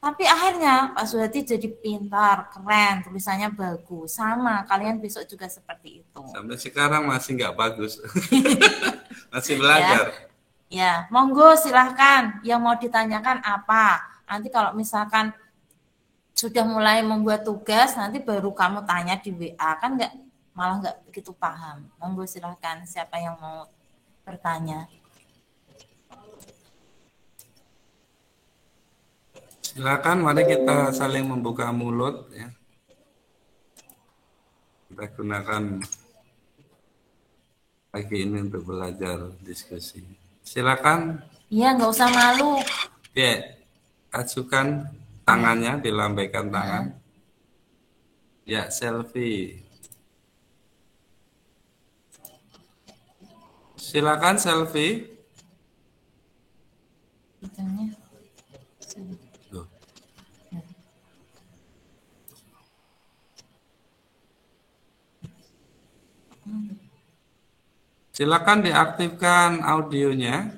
Speaker 3: Tapi akhirnya Pak Suwati jadi pintar, keren, tulisannya bagus. Sama, kalian besok juga seperti itu.
Speaker 2: Sampai sekarang masih nggak bagus. Masih belajar.
Speaker 3: Ya, monggo silahkan. Yang mau ditanyakan apa? Nanti kalau misalkan sudah mulai membuat tugas, nanti baru kamu tanya di WA, kan malah nggak begitu paham. Monggo silahkan, siapa yang mau bertanya.
Speaker 2: Silakan, mari kita saling membuka mulut ya. Kita gunakan pagi ini untuk belajar diskusi. Silakan.
Speaker 3: Iya, nggak usah malu.
Speaker 2: Ya, ajukan tangannya, dilambaikan tangan. Ya, selfie. Silakan selfie. Silakan diaktifkan audionya.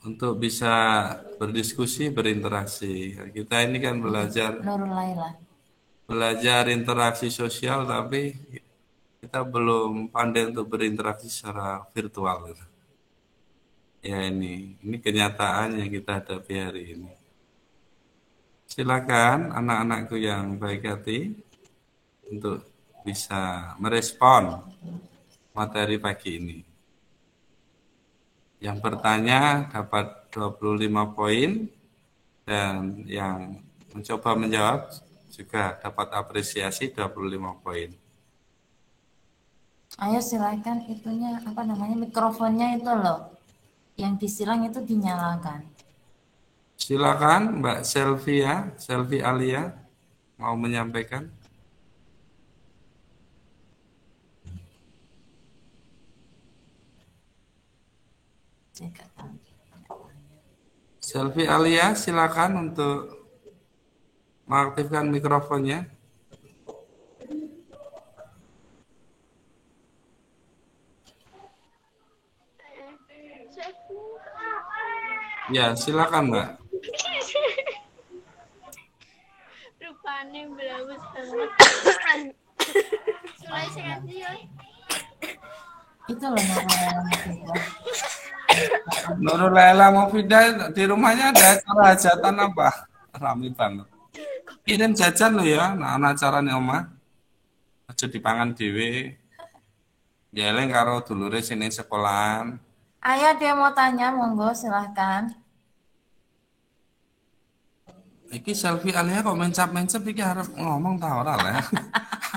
Speaker 2: Untuk bisa berdiskusi, berinteraksi. Kita ini kan belajar interaksi sosial, tapi kita belum pandai untuk berinteraksi secara virtual. Ya ini kenyataan yang kita hadapi hari ini. Silakan anak-anakku yang baik hati untuk bisa merespon materi pagi ini. Yang bertanya dapat 25 poin dan yang mencoba menjawab juga dapat apresiasi 25 poin.
Speaker 3: Ayo silakan itunya apa namanya mikrofonnya itu loh. Yang disilang itu dinyalakan.
Speaker 2: Silakan Mbak Selvi Alia mau menyampaikan. Selvi Alia, silakan untuk mengaktifkan mikrofonnya. Ya, silakan Mbak.
Speaker 4: Rupanya belawes banget. Mulai sehat ya.
Speaker 3: Itu loh
Speaker 2: Nurul Laila Mufidah di rumahnya ada acara hajatan apa? Rame banget. Kirim jajan lo ya, nah acara nih Oma. Aja dipangan dhewe. Geleng karo dulure sini sekolahan.
Speaker 3: Ayo dia mau tanya, monggo silahkan.
Speaker 2: Iki Selvi Alia kok mencap-mencap iki harap ngomong ta ora lah.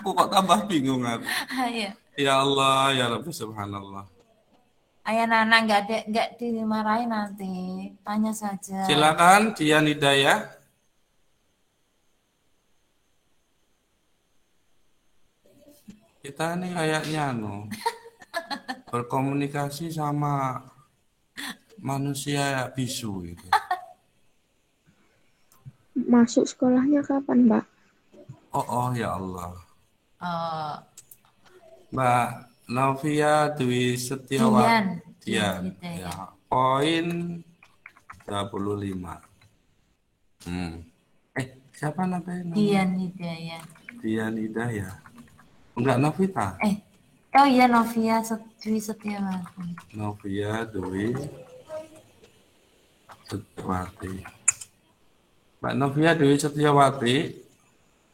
Speaker 2: Aku kok tambah bingung aku.
Speaker 3: Ayo.
Speaker 2: Ya Allah, ya Rabbi subhanallah.
Speaker 3: Ayah Nana nggak dimarahin nanti, tanya saja.
Speaker 2: Silakan Dian Hidayah. Kita nih kayaknya berkomunikasi sama manusia bisu gitu.
Speaker 6: Masuk sekolahnya kapan, Mbak?
Speaker 2: Oh ya Allah.
Speaker 3: Oh,
Speaker 2: Mbak Novia Dwi Setiawati.
Speaker 3: Dian.
Speaker 2: Ya, poin 25. Siapa namanya?
Speaker 3: Dian Hidayah.
Speaker 2: Dian Hidayah. Enggak Novita.
Speaker 3: Oh iya Novia Dwi Setiawati.
Speaker 2: Novia Dwi Setiawati. Mbak Novia Dwi Setiawati,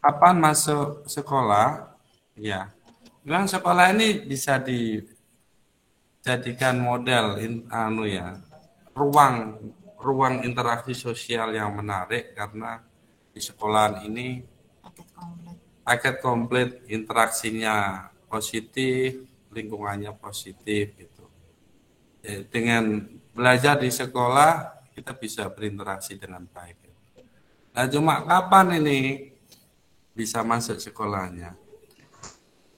Speaker 2: kapan masuk sekolah? Ya, memang sekolah ini bisa dijadikan model ruang interaksi sosial yang menarik karena di sekolahan ini paket komplit, interaksinya positif, lingkungannya positif gitu. Dengan belajar di sekolah kita bisa berinteraksi dengan baik. Nah, cuma kapan ini bisa masuk sekolahnya?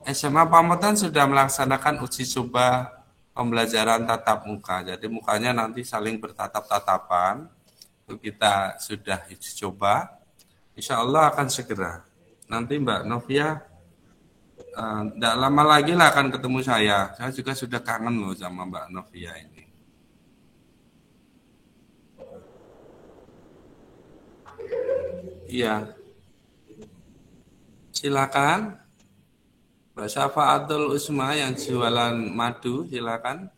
Speaker 2: SMA Pamotan sudah melaksanakan uji coba pembelajaran tatap muka. Jadi mukanya nanti saling bertatap-tatapan. Itu kita sudah uji coba. Insya Allah akan segera. Nanti Mbak Novia tidak lama lagi lah akan ketemu saya. Saya juga sudah kangen loh sama Mbak Novia ini. Iya. Silakan. Mbak Syafaatul Usma yang jualan madu, silakan.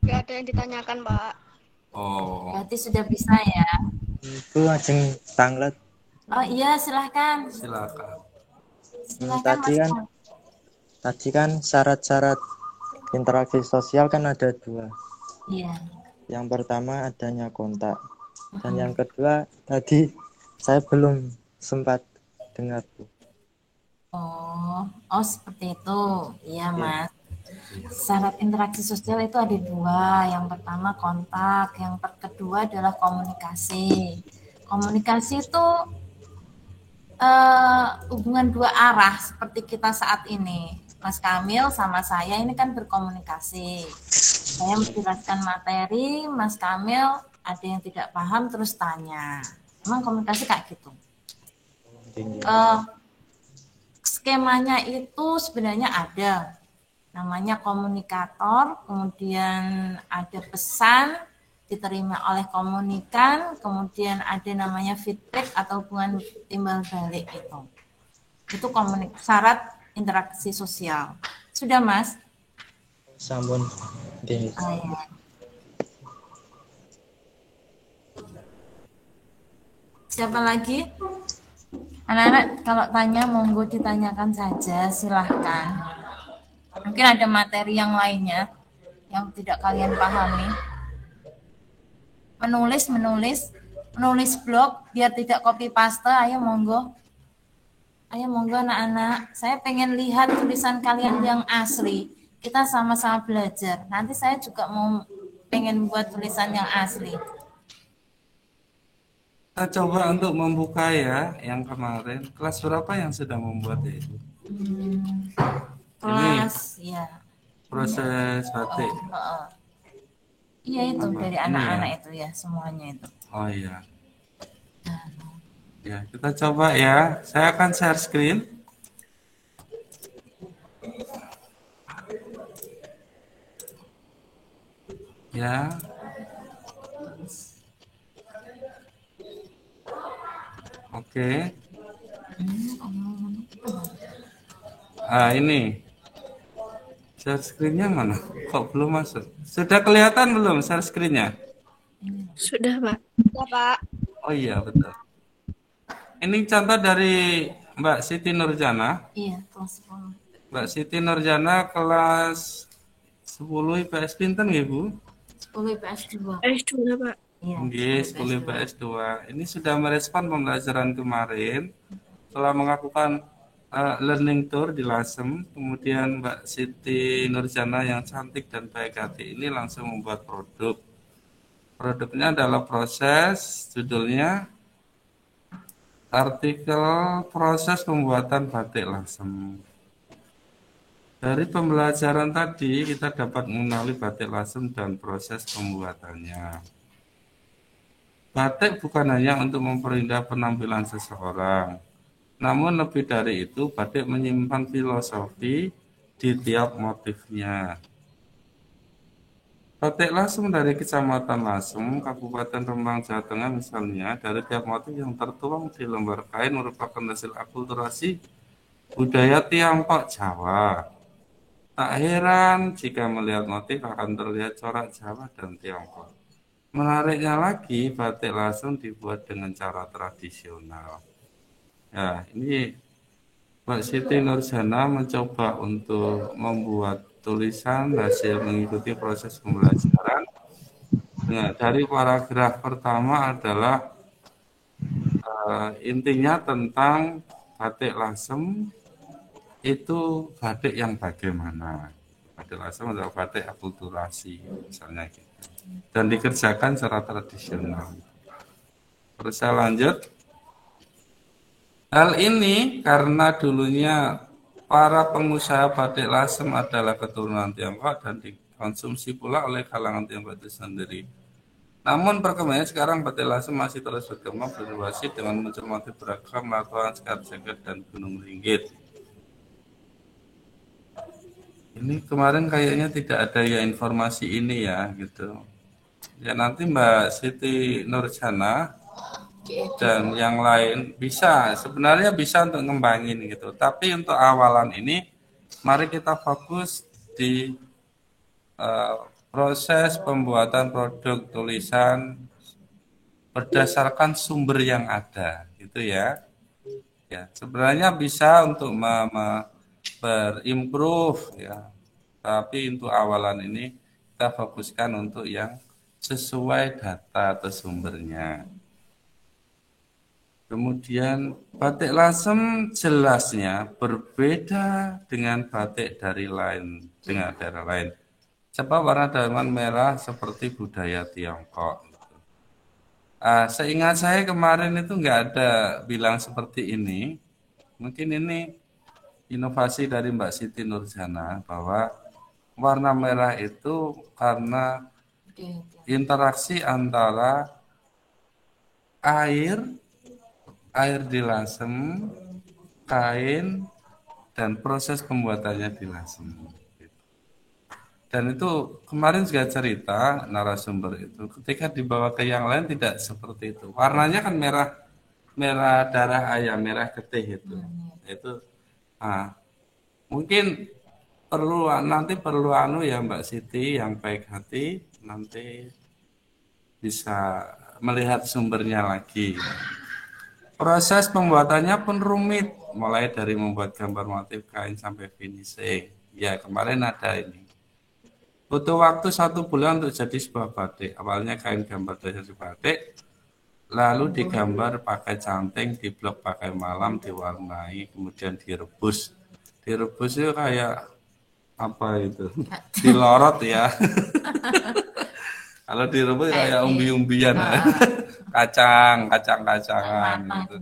Speaker 4: Gak ada yang ditanyakan, Pak.
Speaker 2: Oh.
Speaker 3: Berarti sudah bisa ya.
Speaker 5: Itu ajeng tanglet.
Speaker 3: Oh iya silahkan.
Speaker 2: Silakan.
Speaker 5: Tadi kan syarat-syarat interaksi sosial kan ada 2.
Speaker 3: Iya.
Speaker 5: Yang pertama adanya kontak. Dan yang kedua tadi saya belum sempat dengar, Bu.
Speaker 3: Oh seperti itu. Iya Mas. Syarat interaksi sosial itu ada 2. Yang pertama kontak, yang kedua adalah komunikasi. Komunikasi itu hubungan 2 arah seperti kita saat ini. Mas Kamil sama saya ini kan berkomunikasi. Saya menjelaskan materi, Mas Kamil ada yang tidak paham terus tanya. Memang komunikasi kayak gitu. Skemanya itu sebenarnya ada. Namanya komunikator, kemudian ada pesan diterima oleh komunikan, kemudian ada namanya feedback atau hubungan timbal balik itu. Itu syarat interaksi sosial. Sudah, Mas?
Speaker 5: Sampun.
Speaker 3: Ya. Siapa lagi? Anak-anak kalau tanya monggo ditanyakan saja, silahkan. Mungkin ada materi yang lainnya yang tidak kalian pahami. Menulis blog biar tidak copy paste. Ayo monggo anak-anak. Saya pengen lihat tulisan kalian yang asli. Kita sama-sama belajar. Nanti saya juga mau pengen buat tulisan yang asli.
Speaker 2: Kita coba untuk membuka ya yang kemarin. Kelas berapa yang sudah membuat itu?
Speaker 3: Kelas ya.
Speaker 2: Proses batik.
Speaker 3: Iya itu
Speaker 2: Apa?
Speaker 3: dari
Speaker 2: Ini
Speaker 3: anak-anak
Speaker 2: ya?
Speaker 3: itu ya semuanya itu.
Speaker 2: Oh iya. Ya, kita coba ya. Saya akan share screen. Ya. Oke. Ini. Share screen-nya mana? Kok belum masuk? Sudah kelihatan belum share screen-nya?
Speaker 4: Sudah, Pak. Ya, Pak.
Speaker 2: Oh iya, betul. Ini contoh dari Mbak Siti Nurjana.
Speaker 3: Iya, kelas 10.
Speaker 2: Mbak Siti Nurjana kelas 10 IPS pinten nggih, Bu?
Speaker 3: 10 IPS 2.
Speaker 4: S2, Pak.
Speaker 3: Iya.
Speaker 2: Nggih, 10 IPS 2. Ini sudah merespon pembelajaran kemarin telah melakukan learning tour di Lasem. Kemudian Mbak Siti Nurjana yang cantik dan baik hati ini langsung membuat produk. Produknya adalah proses, judulnya artikel proses pembuatan batik Lasem. Dari pembelajaran tadi kita dapat mengenali batik Lasem dan proses pembuatannya. Batik bukan hanya untuk memperindah penampilan seseorang, namun lebih dari itu batik menyimpan filosofi di tiap motifnya. Batik Lasem dari Kecamatan Lasem, Kabupaten Rembang, Jawa Tengah misalnya, dari tiap motif yang tertuang di lembar kain merupakan hasil akulturasi budaya Tiongkok Jawa. Tak heran jika melihat motif akan terlihat corak Jawa dan Tiongkok. Menariknya lagi, batik Lasem dibuat dengan cara tradisional. Ya, ini Mbak Siti Nurjana mencoba untuk membuat tulisan hasil mengikuti proses pembelajaran. Nah, dari paragraf pertama adalah intinya tentang batik Lasem itu batik yang bagaimana. Batik Lasem adalah batik akulturasi, misalnya gitu. Dan dikerjakan secara tradisional. Terus saya lanjut. Hal ini karena dulunya para pengusaha batik Lasem adalah keturunan Tiongkok dan dikonsumsi pula oleh kalangan Tiongkok itu sendiri. Namun perkembangannya sekarang batik Lasem masih terus berkembang berinovasi dengan muncul motif beragam, lakukan skat jagat dan gunung ringgit. Ini kemarin kayaknya tidak ada ya informasi ini ya gitu. Ya nanti Mbak Siti Nurjana dan yang lain sebenarnya bisa untuk ngembangin gitu. Tapi untuk awalan ini mari kita fokus di proses pembuatan produk tulisan berdasarkan sumber yang ada gitu ya. Ya, sebenarnya bisa untuk berimprove ya. Tapi untuk awalan ini kita fokuskan untuk yang sesuai data atau sumbernya. Kemudian batik Lasem jelasnya berbeda dengan batik dengan daerah lain. Sebab warna daun merah seperti budaya Tiongkok. Seingat saya kemarin itu nggak ada bilang seperti ini. Mungkin ini inovasi dari Mbak Siti Nurjana bahwa warna merah itu karena interaksi antara air di Lasem, kain, dan proses pembuatannya di Lasem. Dan itu kemarin juga cerita narasumber itu ketika dibawa ke yang lain tidak seperti itu. Warnanya kan merah darah ayam, merah getih itu. Mungkin nanti perlu ya Mbak Siti yang baik hati nanti bisa melihat sumbernya lagi. Proses pembuatannya pun rumit, mulai dari membuat gambar motif kain sampai finishing. Ya, kemarin ada ini. Butuh waktu 1 bulan untuk jadi sebuah batik. Awalnya kain gambar dasar batik, lalu digambar pakai canting, diblok pakai malam, diwarnai, kemudian direbus. Direbus itu kayak apa itu? Dilorot ya. Kalau direbus kayak umbi-umbian, kacang-kacangan gitu.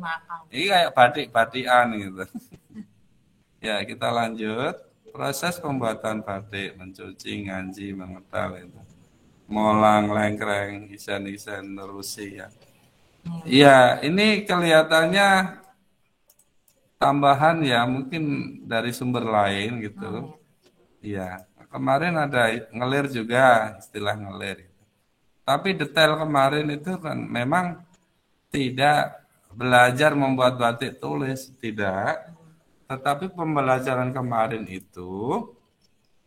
Speaker 2: Ini kayak batik-batikan gitu. Ya, kita lanjut. Proses pembuatan batik, mencuci, ngaji, mengetal itu. Molang, lengkreng, isen-isen, nerusi ya. Iya, ini kelihatannya tambahan ya, mungkin dari sumber lain gitu. Iya, kemarin ada ngelir juga, istilah ngelir. Tapi detail kemarin itu kan memang tidak belajar membuat batik tulis, tidak. Tetapi pembelajaran kemarin itu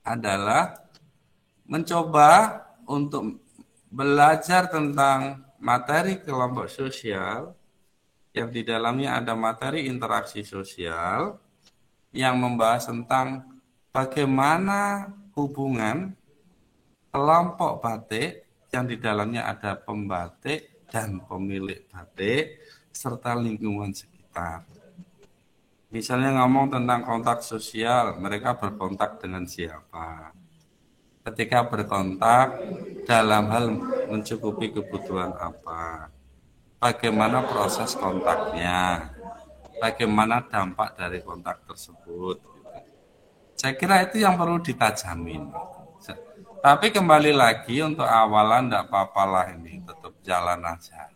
Speaker 2: adalah mencoba untuk belajar tentang materi kelompok sosial yang di dalamnya ada materi interaksi sosial yang membahas tentang bagaimana hubungan kelompok batik yang di dalamnya ada pembatik dan pemilik batik serta lingkungan sekitar. Misalnya ngomong tentang kontak sosial, mereka berkontak dengan siapa? Ketika berkontak, dalam hal mencukupi kebutuhan apa? Bagaimana proses kontaknya? Bagaimana dampak dari kontak tersebut? Saya kira itu yang perlu ditajamin. Tapi kembali lagi untuk awalan tidak apa-apa lah ini, tetap jalan aja.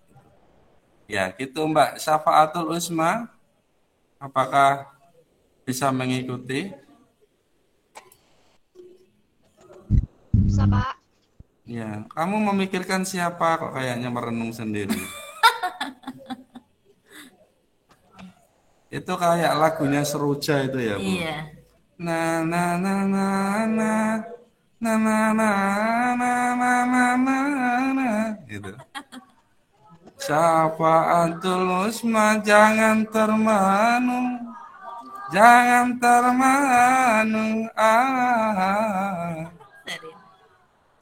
Speaker 2: Ya gitu Mbak Syafaatul Usma. Apakah bisa mengikuti?
Speaker 4: Bisa, Pak.
Speaker 2: Ya, kamu memikirkan siapa kok kayaknya merenung sendiri. Itu kayak lagunya Seruja itu ya, Bu.
Speaker 3: Iya.
Speaker 2: Na na na na na na na na na na na na gitu. Syafaatul Usma jangan termenung. Jangan termenung,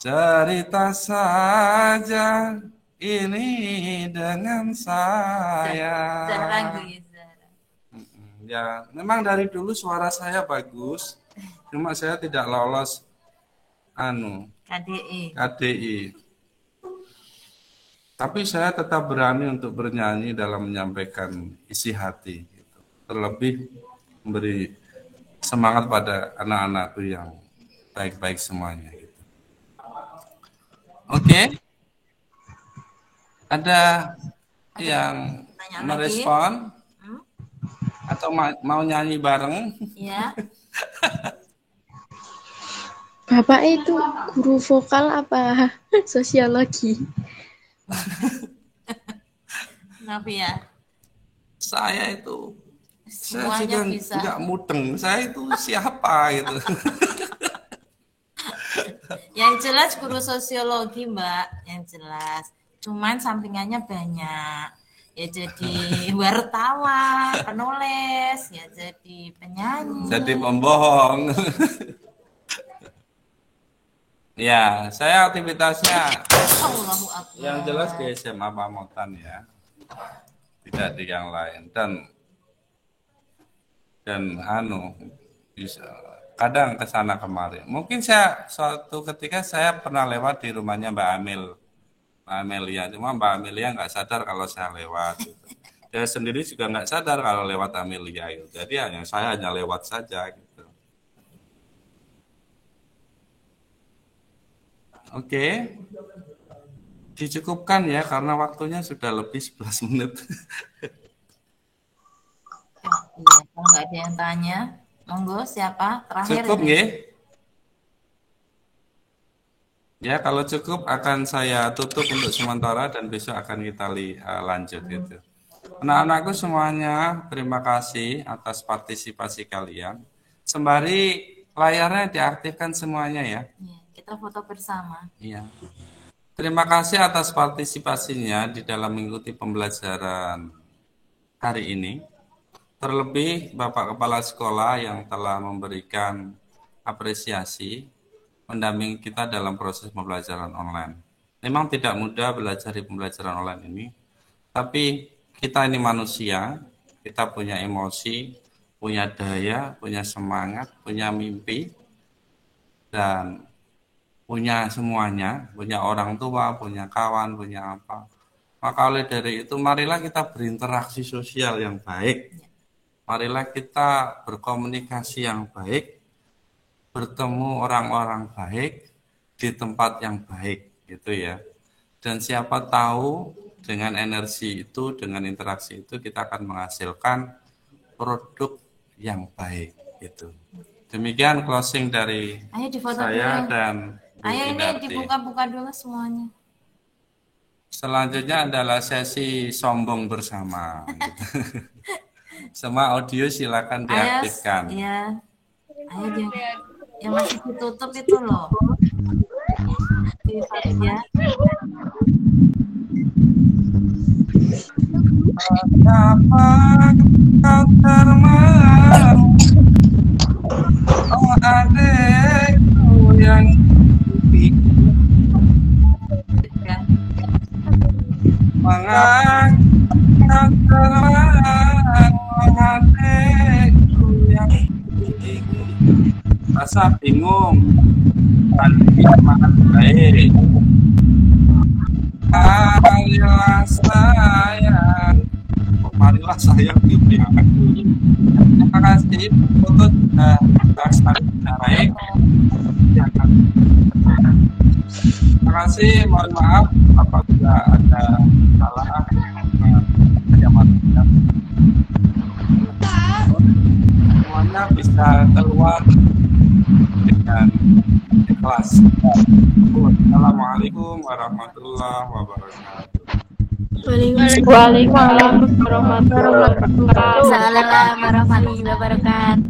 Speaker 2: cerita saja ini dengan saya. Ya, memang dari dulu suara saya bagus, cuma saya tidak lolos KDI. Tapi saya tetap berani untuk bernyanyi dalam menyampaikan isi hati. Gitu. Terlebih memberi semangat pada anak-anakku yang baik-baik semuanya. Gitu. Oke. Ada yang merespon? Atau mau nyanyi bareng?
Speaker 3: Iya.
Speaker 6: Bapak itu guru vokal apa sosiologi?
Speaker 3: Kenapa ya?
Speaker 2: Saya itu
Speaker 3: semuanya
Speaker 2: saya
Speaker 3: bisa.
Speaker 2: Tidak mudeng. Saya itu siapa gitu.
Speaker 3: Yang jelas guru sosiologi, Mbak, yang jelas. Cuman sampingannya banyak. Ya jadi wartawan, penulis, ya jadi penyanyi.
Speaker 2: Jadi pembohong. Ya, saya aktivitasnya
Speaker 3: Allahu Akbar.
Speaker 2: Yang jelas di SMA Pamotan ya. Tidak di yang lain dan bisa kadang ke sana kemari. Mungkin suatu ketika saya pernah lewat di rumahnya Mbak Amelia, cuma Mbak Amelia nggak sadar kalau saya lewat. Gitu. Dia sendiri juga nggak sadar kalau lewat Amelia itu. Jadi saya hanya lewat saja. Gitu. Oke, dicukupkan ya karena waktunya sudah lebih 11 menit.
Speaker 3: Iya, kalau nggak ada yang tanya, monggo siapa terakhir?
Speaker 2: Cukup nggih? Ya, kalau cukup akan saya tutup untuk sementara dan besok akan kita lanjut gitu. Anak-anakku semuanya, terima kasih atas partisipasi kalian. Sembari layarnya diaktifkan semuanya ya.
Speaker 3: Iya, kita foto bersama.
Speaker 2: Iya. Terima kasih atas partisipasinya di dalam mengikuti pembelajaran hari ini. Terlebih Bapak Kepala Sekolah yang telah memberikan apresiasi mendampingi kita dalam proses pembelajaran online. Memang tidak mudah belajar di pembelajaran online ini, tapi kita ini manusia, kita punya emosi, punya daya, punya semangat, punya mimpi, dan punya semuanya, punya orang tua, punya kawan, punya apa. Maka oleh dari itu, marilah kita berinteraksi sosial yang baik. Marilah kita berkomunikasi yang baik, bertemu orang-orang baik di tempat yang baik, gitu ya. Dan siapa tahu dengan energi itu, dengan interaksi itu, kita akan menghasilkan produk yang baik, gitu. Demikian closing dari saya dulu. Dan
Speaker 3: Ayo ini dibuka-buka dulu semuanya.
Speaker 2: Selanjutnya adalah sesi sombong bersama. Semua audio silakan diaktifkan.
Speaker 3: Iya. Ayo yang masih ditutup itu loh. Ya.
Speaker 2: Betapa kau termalu, oh adekku yang mengangkat termalu, oh adekku yang rasa bingung dan semangat baik. Marilah sayang, marilah sayang dimuliakan. Terima kasih untuk saling baik. Terima kasih, mohon maaf apabila ada salah. Semuanya bisa keluar dengan ikhlas. Assalamualaikum warahmatullahi wabarakatuh.
Speaker 6: Waalaikumsalam warahmatullahi wabarakatuh.
Speaker 3: Assalamualaikum warahmatullahi wabarakatuh.